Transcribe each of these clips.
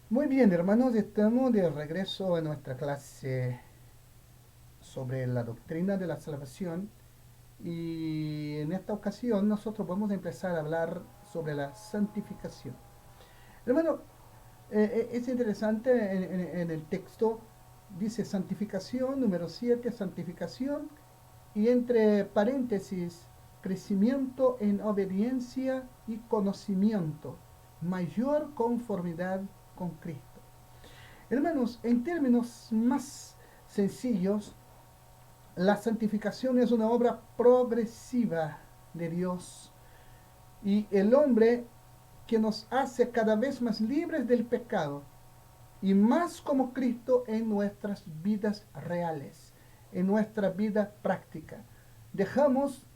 Muy bien, hermanos, estamos de regreso a nuestra clase sobre la doctrina de la salvación y en esta ocasión nosotros vamos a empezar a hablar sobre la santificación. Hermano, es interesante en el texto, dice santificación, número 7, santificación, y entre paréntesis, crecimiento en obediencia y conocimiento, mayor conformidad con Cristo. Hermanos, en términos más sencillos, la santificación es una obra progresiva de Dios y el hombre que nos hace cada vez más libres del pecado y más como Cristo en nuestras vidas reales, en nuestra vida práctica. Dejamos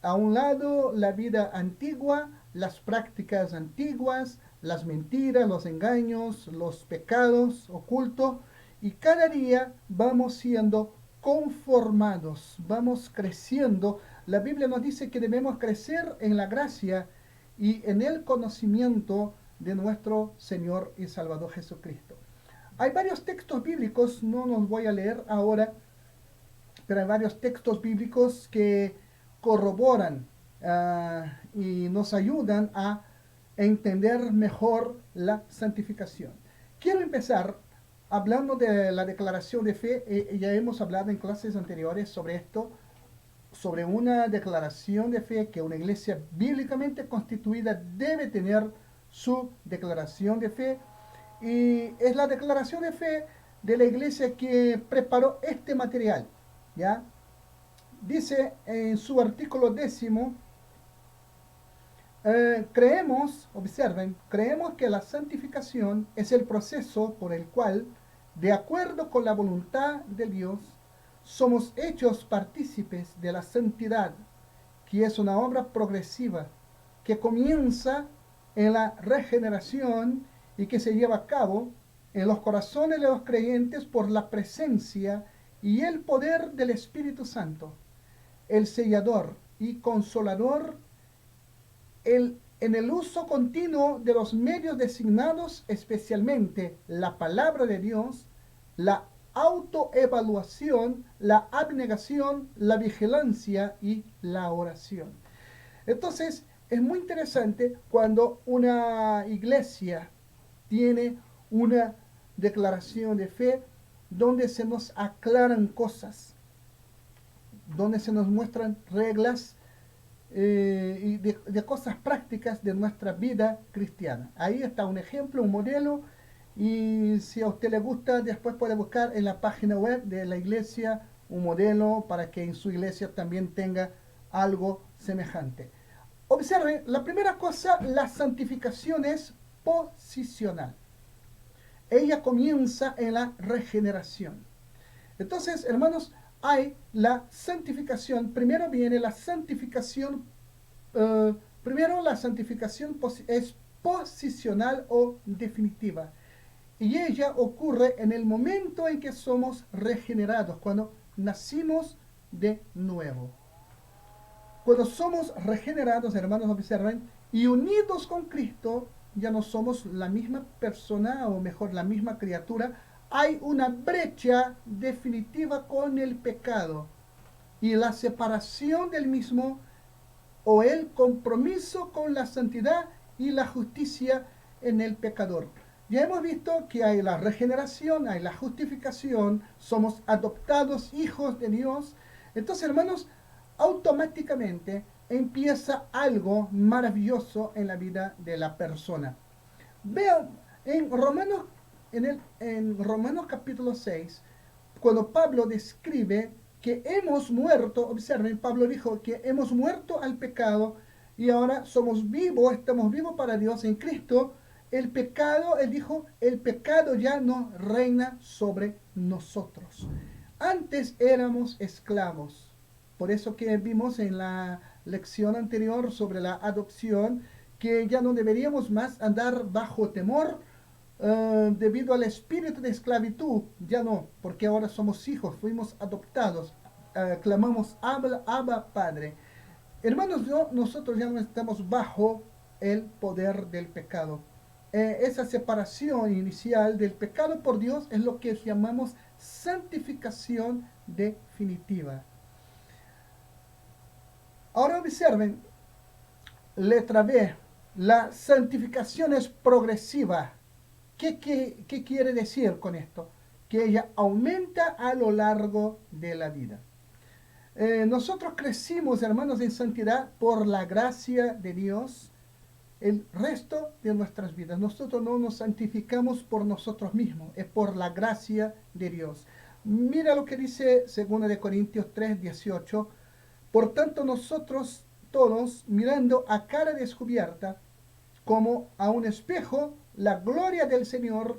a un lado la vida antigua, las prácticas antiguas, las mentiras, los engaños, los pecados ocultos, y cada día vamos siendo conformados, vamos creciendo. La Biblia nos dice que debemos crecer en la gracia y en el conocimiento de nuestro Señor y Salvador Jesucristo. Hay varios textos bíblicos, no los voy a leer ahora, pero hay varios textos bíblicos que corroboran y nos ayudan a entender mejor la santificación. Quiero empezar hablando de la declaración de fe. Ya hemos hablado en clases anteriores sobre esto, sobre una declaración de fe que una iglesia bíblicamente constituida debe tener su declaración de fe. Y es la declaración de fe de la iglesia que preparó este material. ¿Ya? Dice en su artículo 10, creemos, observen, creemos que la santificación es el proceso por el cual, de acuerdo con la voluntad de Dios, somos hechos partícipes de la santidad, que es una obra progresiva, que comienza en la regeneración y que se lleva a cabo en los corazones de los creyentes por la presencia y el poder del Espíritu Santo, el sellador y consolador, en el uso continuo de los medios designados, especialmente la palabra de Dios, la autoevaluación, la abnegación, la vigilancia y la oración. Entonces, es muy interesante cuando una iglesia tiene una declaración de fe donde se nos aclaran cosas, donde se nos muestran reglas y de cosas prácticas de nuestra vida cristiana. Ahí está un ejemplo, un modelo, y si a usted le gusta, después puede buscar en la página web de la iglesia un modelo para que en su iglesia también tenga algo semejante. Observen, la primera cosa, la santificación es posicional. Ella comienza en la regeneración. Entonces, hermanos, hay la santificación. Primero viene la santificación. Primero, la santificación es posicional o definitiva. Y ella ocurre en el momento en que somos regenerados, cuando nacimos de nuevo. Cuando somos regenerados, hermanos, observen, y unidos con Cristo, ya no somos la misma persona, o mejor, la misma criatura. Hay una brecha definitiva con el pecado y la separación del mismo, o el compromiso con la santidad y la justicia en el pecador. Ya hemos visto que hay la regeneración, hay la justificación, somos adoptados hijos de Dios. Entonces, hermanos, automáticamente empieza algo maravilloso en la vida de la persona. Vean, en Romanos capítulo 6, cuando Pablo describe que hemos muerto, observen, Pablo dijo que hemos muerto al pecado y ahora somos vivos, estamos vivos para Dios en Cristo. El pecado, él dijo, el pecado ya no reina sobre nosotros. Antes éramos esclavos. Por eso que vimos en la lección anterior sobre la adopción, que ya no deberíamos más andar bajo temor debido al espíritu de esclavitud. Ya no, porque ahora somos hijos, fuimos adoptados. Clamamos, Abba, Abba, Padre. Hermanos, nosotros ya no estamos bajo el poder del pecado. esa separación inicial del pecado por Dios es lo que llamamos santificación definitiva. Ahora observen, letra B, la santificación es progresiva. ¿Qué quiere decir con esto? Que ella aumenta a lo largo de la vida. Nosotros crecimos, hermanos, en santidad por la gracia de Dios el resto de nuestras vidas. Nosotros no nos santificamos por nosotros mismos, es por la gracia de Dios. Mira lo que dice 2 Corintios 3:18. Por tanto, nosotros todos, mirando a cara descubierta, como a un espejo, la gloria del Señor,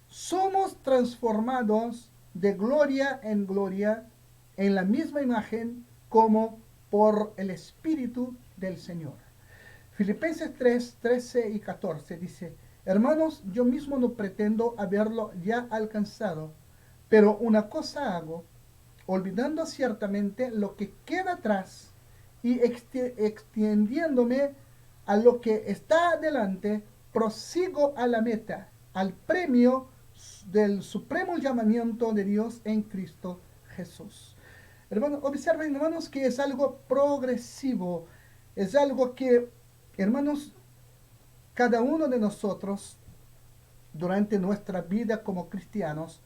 somos transformados de gloria en gloria en la misma imagen como por el Espíritu del Señor. Filipenses 3:13 y 14 dice, hermanos, yo mismo no pretendo haberlo ya alcanzado, pero una cosa hago, olvidando ciertamente lo que queda atrás y extendiéndome a lo que está adelante, prosigo a la meta, al premio del supremo llamamiento de Dios en Cristo Jesús. Hermanos, observen, hermanos, que es algo progresivo, es algo que, hermanos, cada uno de nosotros, durante nuestra vida como cristianos,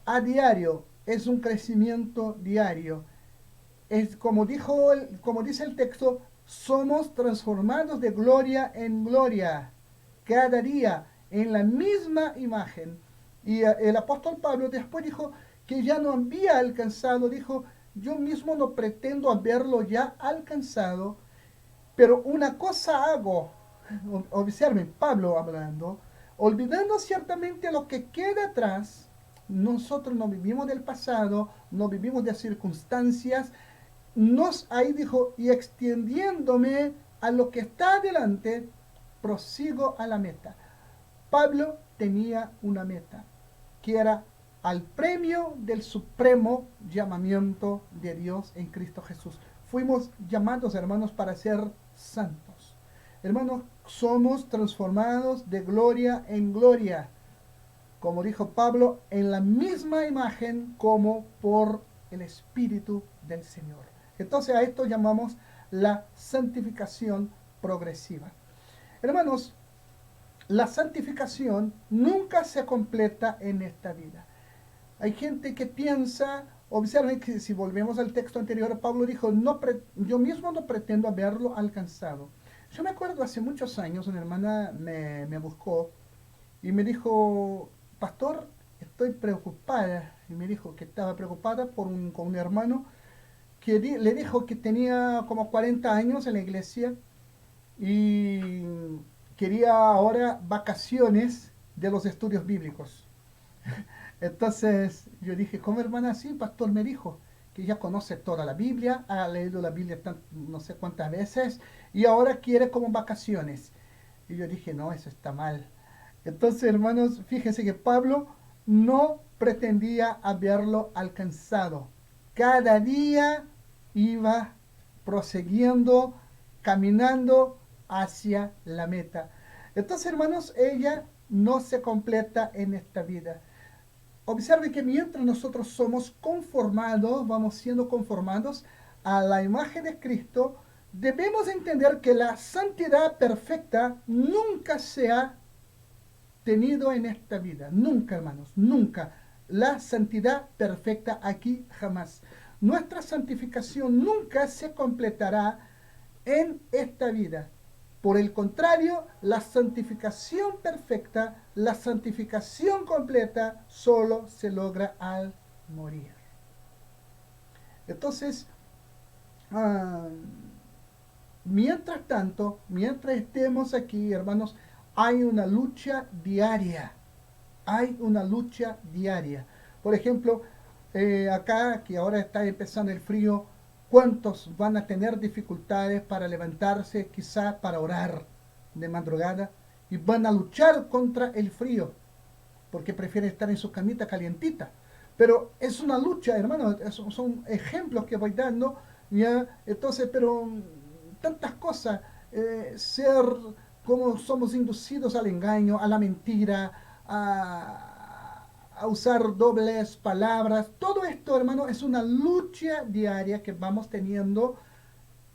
a diario, es un crecimiento diario. Es como dice el texto, somos transformados de gloria en gloria, cada día en la misma imagen. Y el apóstol Pablo después dijo que ya no había alcanzado, dijo, yo mismo no pretendo haberlo ya alcanzado, pero una cosa hago, observen, Pablo hablando, olvidando ciertamente lo que queda atrás. Nosotros no vivimos del pasado, no vivimos de circunstancias, ahí dijo, y extendiéndome a lo que está adelante, prosigo a la meta. Pablo tenía una meta, que era al premio del supremo llamamiento de Dios en Cristo Jesús. Fuimos llamados, hermanos, para ser santos. Hermanos, somos transformados de gloria en gloria, como dijo Pablo, en la misma imagen como por el Espíritu del Señor. Entonces a esto llamamos la santificación progresiva. Hermanos, la santificación nunca se completa en esta vida. Hay gente que piensa, observen que si volvemos al texto anterior, Pablo dijo, yo mismo no pretendo haberlo alcanzado. Yo me acuerdo hace muchos años, una hermana me buscó y me dijo, pastor, estoy preocupada. Y me dijo que estaba preocupada con un hermano que le dijo que tenía como 40 años en la iglesia y quería ahora vacaciones de los estudios bíblicos. Entonces yo dije, ¿cómo hermana? Sí, pastor me dijo que ya conoce toda la Biblia, ha leído la Biblia no sé cuántas veces y ahora quiere como vacaciones. Y yo dije, no, eso está mal. Entonces, hermanos, fíjense que Pablo no pretendía haberlo alcanzado. Cada día iba prosiguiendo, caminando hacia la meta. Entonces, hermanos, ella no se completa en esta vida. Observe que mientras nosotros somos conformados, vamos siendo conformados a la imagen de Cristo, debemos entender que la santidad perfecta nunca se ha tenido en esta vida. Nunca, hermanos, nunca. La santidad perfecta aquí jamás. Nuestra santificación nunca se completará en esta vida. Por el contrario, la santificación perfecta, la santificación completa, solo se logra al morir. Entonces, mientras tanto, mientras estemos aquí, hermanos, hay una lucha diaria. Hay una lucha diaria. Por ejemplo, acá que ahora está empezando el frío, ¿cuántos van a tener dificultades para levantarse, quizá para orar de madrugada? Y van a luchar contra el frío, porque prefieren estar en su camita calientita. Pero es una lucha, hermanos, son ejemplos que voy dando, ¿ya? Entonces, pero tantas cosas, ser cómo somos inducidos al engaño, a la mentira, a usar dobles palabras. Todo esto, hermano, es una lucha diaria que vamos teniendo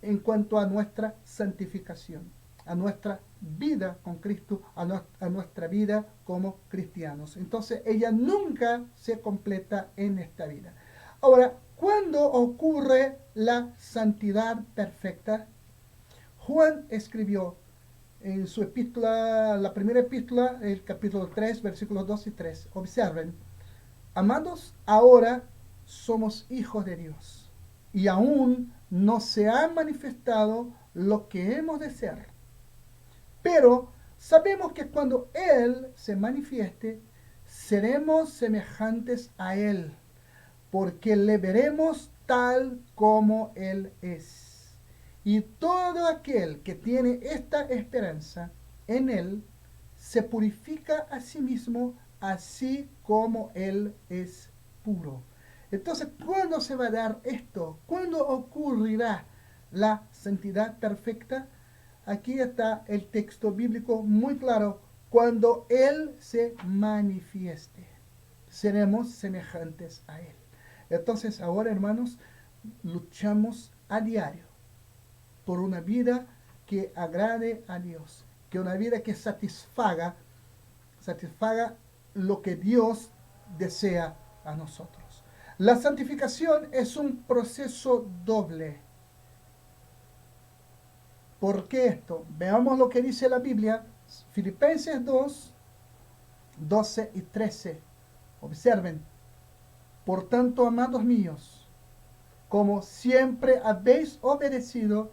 en cuanto a nuestra santificación, a nuestra vida con Cristo, a nuestra vida como cristianos. Entonces, ella nunca se completa en esta vida. Ahora, ¿cuándo ocurre la santidad perfecta? Juan escribió en su epístola, la primera epístola, el capítulo 3, versículos 2 y 3. Observen, amados, ahora somos hijos de Dios y aún no se ha manifestado lo que hemos de ser. Pero sabemos que cuando Él se manifieste, seremos semejantes a Él, porque le veremos tal como Él es. Y todo aquel que tiene esta esperanza en Él, se purifica a sí mismo, así como Él es puro. Entonces, ¿cuándo se va a dar esto? ¿Cuándo ocurrirá la santidad perfecta? Aquí está el texto bíblico muy claro. Cuando Él se manifieste, seremos semejantes a Él. Entonces, ahora, hermanos, luchamos a diario por una vida que agrade a Dios, que una vida que satisfaga lo que Dios desea a nosotros. La santificación es un proceso doble. ¿Por qué esto? Veamos lo que dice la Biblia, Filipenses 2, 12 y 13. Observen, por tanto, amados míos, como siempre habéis obedecido,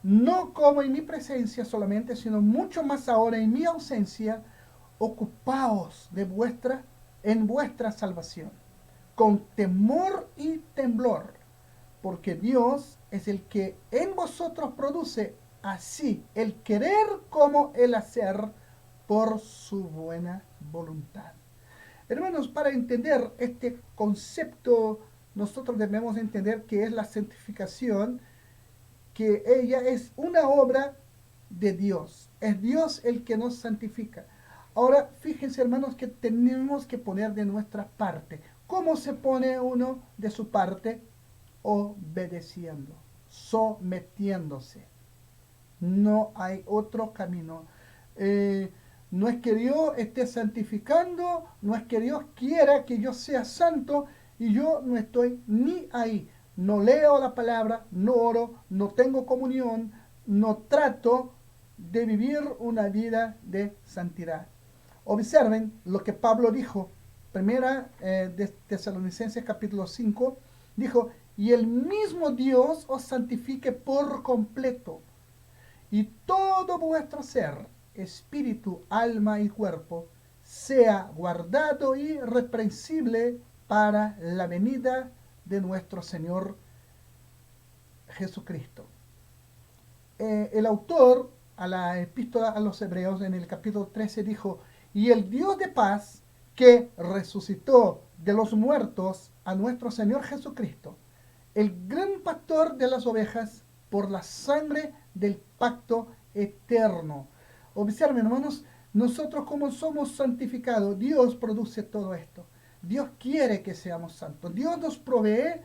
no como en mi presencia solamente, sino mucho más ahora en mi ausencia, ocupaos en vuestra salvación, con temor y temblor, porque Dios es el que en vosotros produce así el querer como el hacer por su buena voluntad. Hermanos, para entender este concepto, nosotros debemos entender que es la santificación, que ella es una obra de Dios. Es Dios el que nos santifica. Ahora, fíjense, hermanos, que tenemos que poner de nuestra parte. ¿Cómo se pone uno de su parte? Obedeciendo, sometiéndose. No hay otro camino. No es que Dios esté santificando, no es que Dios quiera que yo sea santo y yo no estoy ni ahí. No leo la palabra, no oro, no tengo comunión, no trato de vivir una vida de santidad. Observen lo que Pablo dijo, primera de Tesalonicenses capítulo 5, dijo, y el mismo Dios os santifique por completo, y todo vuestro ser, espíritu, alma y cuerpo, sea guardado irreprensible para la venida de nuestro Señor Jesucristo. El autor a la epístola a los Hebreos en el capítulo 13 dijo, y el Dios de paz que resucitó de los muertos a nuestro Señor Jesucristo, el gran pastor de las ovejas, por la sangre del pacto eterno. Observen, hermanos, nosotros como somos santificados, Dios produce todo esto. Dios quiere que seamos santos. Dios nos provee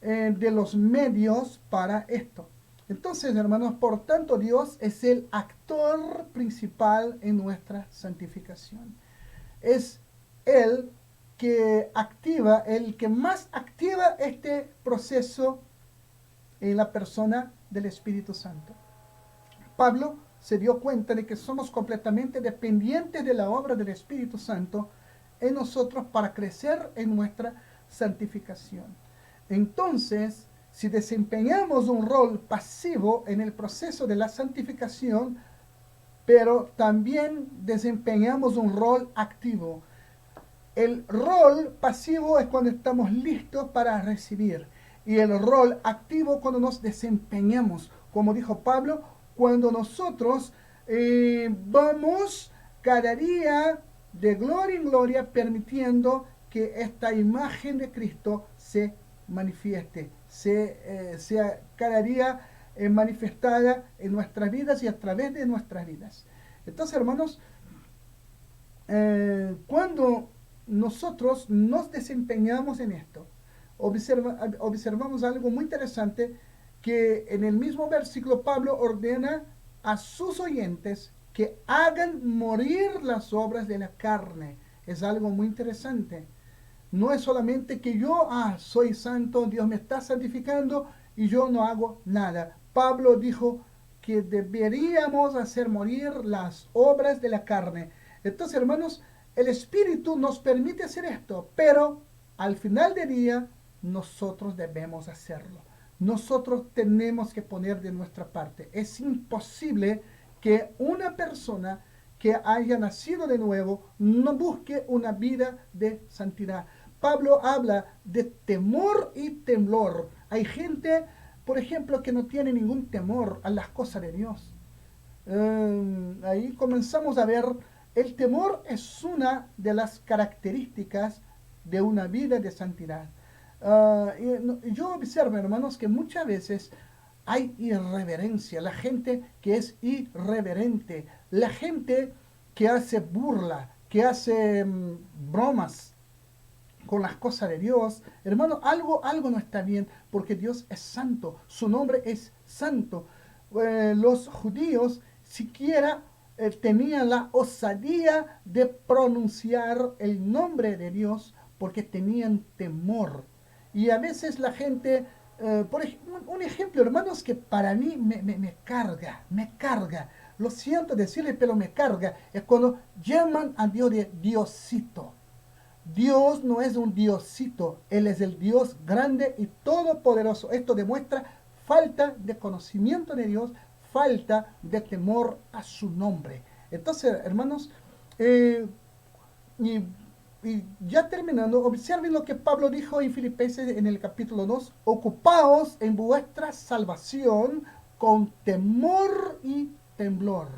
de los medios para esto. Entonces, hermanos, por tanto, Dios es el actor principal en nuestra santificación. Es Él que activa, el que más activa este proceso en la persona del Espíritu Santo. Pablo se dio cuenta de que somos completamente dependientes de la obra del Espíritu Santo en nosotros para crecer en nuestra santificación. Entonces, si desempeñamos un rol pasivo en el proceso de la santificación, pero también desempeñamos un rol activo. El rol pasivo es cuando estamos listos para recibir, y el rol activo cuando nos desempeñamos, como dijo Pablo, cuando nosotros vamos cada día de gloria en gloria permitiendo que esta imagen de Cristo se manifieste, sea cada día manifestada en nuestras vidas y a través de nuestras vidas. Entonces, hermanos, cuando nosotros nos desempeñamos en esto, observamos algo muy interesante, que en el mismo versículo Pablo ordena a sus oyentes que hagan morir las obras de la carne. Es algo muy interesante. No es solamente que yo, soy santo, Dios me está santificando y yo no hago nada. Pablo dijo que deberíamos hacer morir las obras de la carne. Entonces, hermanos, el Espíritu nos permite hacer esto, pero al final del día nosotros debemos hacerlo. Nosotros tenemos que poner de nuestra parte. Es imposible que una persona que haya nacido de nuevo no busque una vida de santidad. Pablo habla de temor y temblor. Hay gente, por ejemplo, que no tiene ningún temor a las cosas de Dios. Ahí comenzamos a ver, el temor es una de las características de una vida de santidad. Yo observo, hermanos, que muchas veces hay irreverencia, la gente que es irreverente, la gente que hace burla, que hace bromas con las cosas de Dios. Hermano, algo no está bien, porque Dios es santo, su nombre es santo. Los judíos siquiera tenían la osadía de pronunciar el nombre de Dios porque tenían temor. Y a veces la gente, un ejemplo, hermanos, que para mí me carga. Lo siento decirle, pero me carga. Es cuando llaman a Dios de Diosito. Dios no es un diosito, Él es el Dios grande y todopoderoso. Esto demuestra falta de conocimiento de Dios, falta de temor a su nombre. Entonces, hermanos, y, y ya terminando, observen lo que Pablo dijo en Filipenses en el capítulo 2. Ocupaos en vuestra salvación con temor y temblor.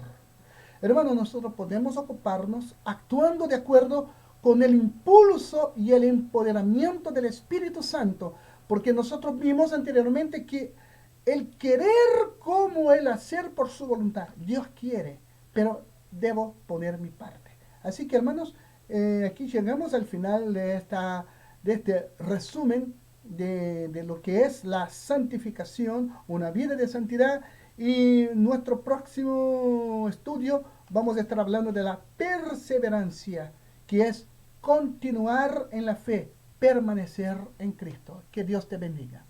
Hermanos, nosotros podemos ocuparnos actuando de acuerdo con el impulso y el empoderamiento del Espíritu Santo, porque nosotros vimos anteriormente que el querer como el hacer por su voluntad. Dios quiere, pero debo poner mi parte. Así que, hermanos, aquí llegamos al final de este resumen de lo que es la santificación, una vida de santidad. Y nuestro próximo estudio vamos a estar hablando de la perseverancia, que es continuar en la fe, permanecer en Cristo. Que Dios te bendiga.